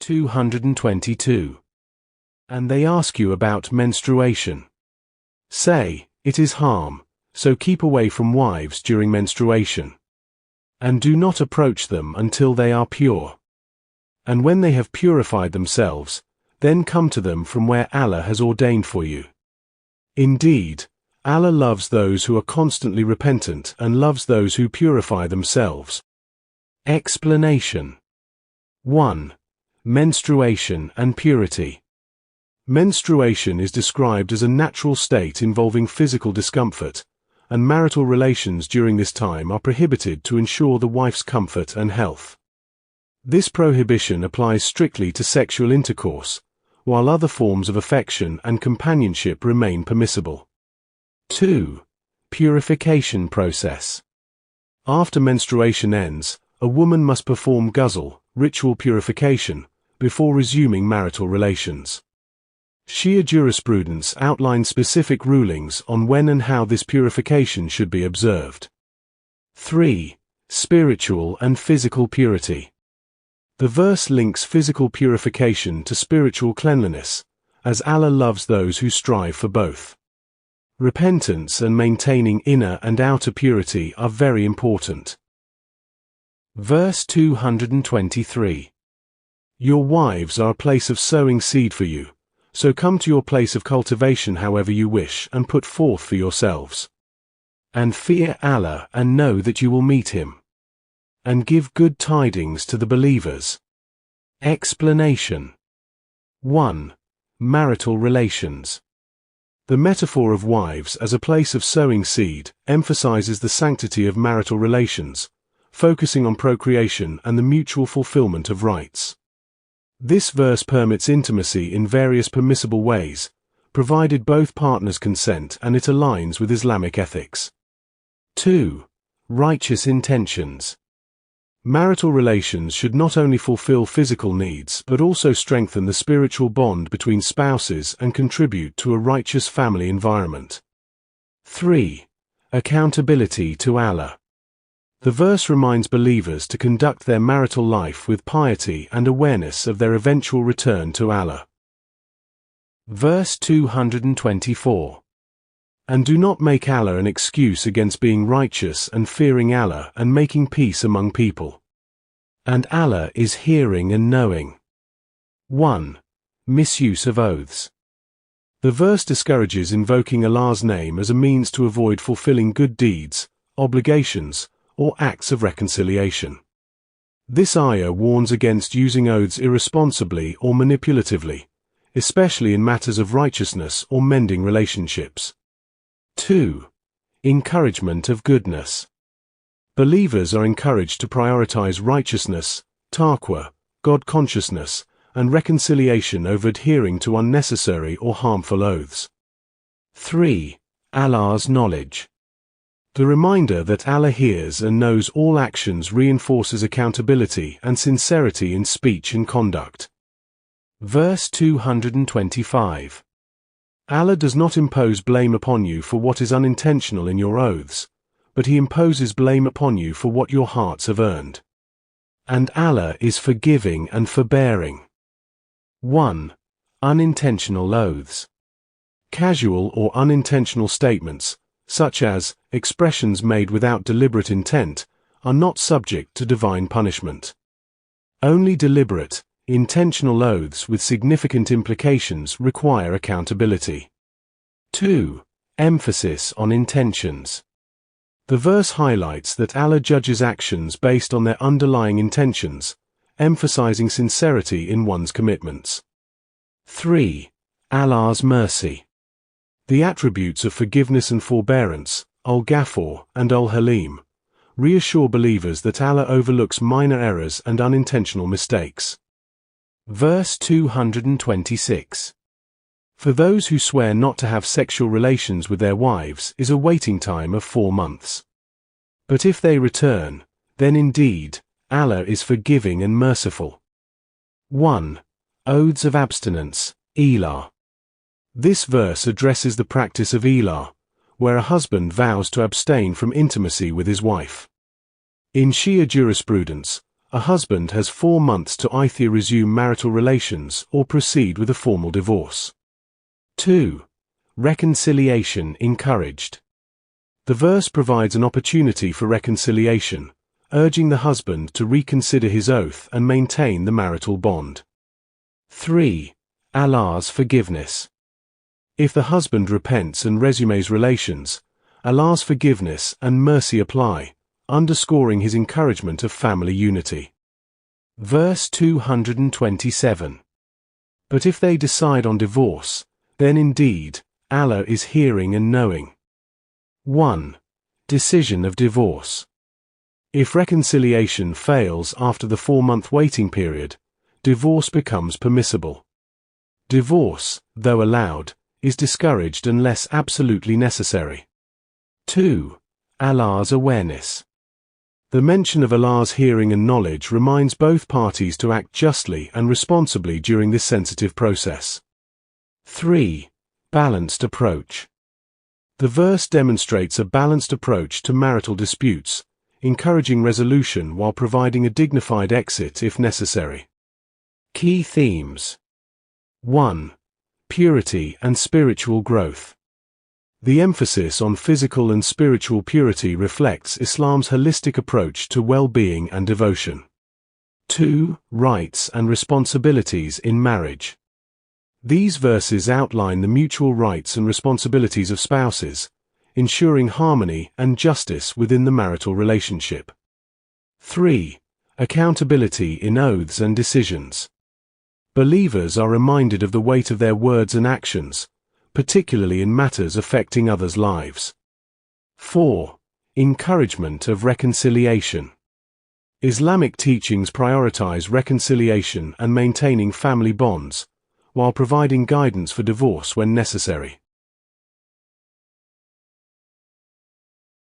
222. And they ask you about menstruation. Say, it is harm, so keep away from wives during menstruation. And do not approach them until they are pure. And when they have purified themselves, then come to them from where Allah has ordained for you. Indeed, Allah loves those who are constantly repentant and loves those who purify themselves. Explanation. 1. Menstruation and purity. Menstruation is described as a natural state involving physical discomfort, and marital relations during this time are prohibited to ensure the wife's comfort and health. This prohibition applies strictly to sexual intercourse, while other forms of affection and companionship remain permissible. 2. Purification process. After menstruation ends, a woman must perform ghusl, ritual purification, before resuming marital relations. Shia jurisprudence outlines specific rulings on when and how this purification should be observed. 3. Spiritual and physical purity. The verse links physical purification to spiritual cleanliness, as Allah loves those who strive for both. Repentance and maintaining inner and outer purity are very important. Verse 223. Your wives are a place of sowing seed for you, so come to your place of cultivation however you wish and put forth for yourselves. And fear Allah and know that you will meet Him. And give good tidings to the believers. Explanation. 1. Marital relations. The metaphor of wives as a place of sowing seed emphasizes the sanctity of marital relations, focusing on procreation and the mutual fulfillment of rights. This verse permits intimacy in various permissible ways, provided both partners consent and it aligns with Islamic ethics. 2. Righteous intentions. Marital relations should not only fulfill physical needs but also strengthen the spiritual bond between spouses and contribute to a righteous family environment. 3. Accountability to Allah. The verse reminds believers to conduct their marital life with piety and awareness of their eventual return to Allah. Verse 224. And do not make Allah an excuse against being righteous and fearing Allah and making peace among people. And Allah is hearing and knowing. 1. Misuse of oaths. The verse discourages invoking Allah's name as a means to avoid fulfilling good deeds, obligations, or acts of reconciliation. This ayah warns against using oaths irresponsibly or manipulatively, especially in matters of righteousness or mending relationships. 2. Encouragement of goodness. Believers are encouraged to prioritize righteousness, taqwa, God consciousness, and reconciliation over adhering to unnecessary or harmful oaths. 3. Allah's knowledge. The reminder that Allah hears and knows all actions reinforces accountability and sincerity in speech and conduct. Verse 225. Allah does not impose blame upon you for what is unintentional in your oaths, but He imposes blame upon you for what your hearts have earned. And Allah is forgiving and forbearing. 1. Unintentional oaths. Casual or unintentional statements, such as expressions made without deliberate intent, are not subject to divine punishment. Only deliberate, intentional oaths with significant implications require accountability. 2. Emphasis on intentions. The verse highlights that Allah judges actions based on their underlying intentions, emphasizing sincerity in one's commitments. 3. Allah's mercy. The attributes of forgiveness and forbearance, Al-Ghafur and Al-Halim, reassure believers that Allah overlooks minor errors and unintentional mistakes. Verse 226. For those who swear not to have sexual relations with their wives is a waiting time of 4 months. But if they return, then indeed, Allah is forgiving and merciful. 1. Oaths of abstinence, Elah. This verse addresses the practice of Elah, where a husband vows to abstain from intimacy with his wife. In Shia jurisprudence, a husband has 4 months to either resume marital relations or proceed with a formal divorce. 2. Reconciliation encouraged. The verse provides an opportunity for reconciliation, urging the husband to reconsider his oath and maintain the marital bond. 3. Allah's forgiveness. If the husband repents and resumes relations, Allah's forgiveness and mercy apply, underscoring his encouragement of family unity. Verse 227. But if they decide on divorce, then indeed, Allah is hearing and knowing. 1. Decision of divorce. If reconciliation fails after the 4-month waiting period, divorce becomes permissible. Divorce, though allowed, is discouraged unless absolutely necessary. 2. Allah's awareness. The mention of Allah's hearing and knowledge reminds both parties to act justly and responsibly during this sensitive process. 3. Balanced approach. The verse demonstrates a balanced approach to marital disputes, encouraging resolution while providing a dignified exit if necessary. Key themes. 1. Purity and spiritual growth. The emphasis on physical and spiritual purity reflects Islam's holistic approach to well-being and devotion. 2. Rights and responsibilities in marriage. These verses outline the mutual rights and responsibilities of spouses, ensuring harmony and justice within the marital relationship. 3. Accountability in oaths and decisions. Believers are reminded of the weight of their words and actions, particularly in matters affecting others' lives. 4. Encouragement of reconciliation. Islamic teachings prioritize reconciliation and maintaining family bonds, while providing guidance for divorce when necessary.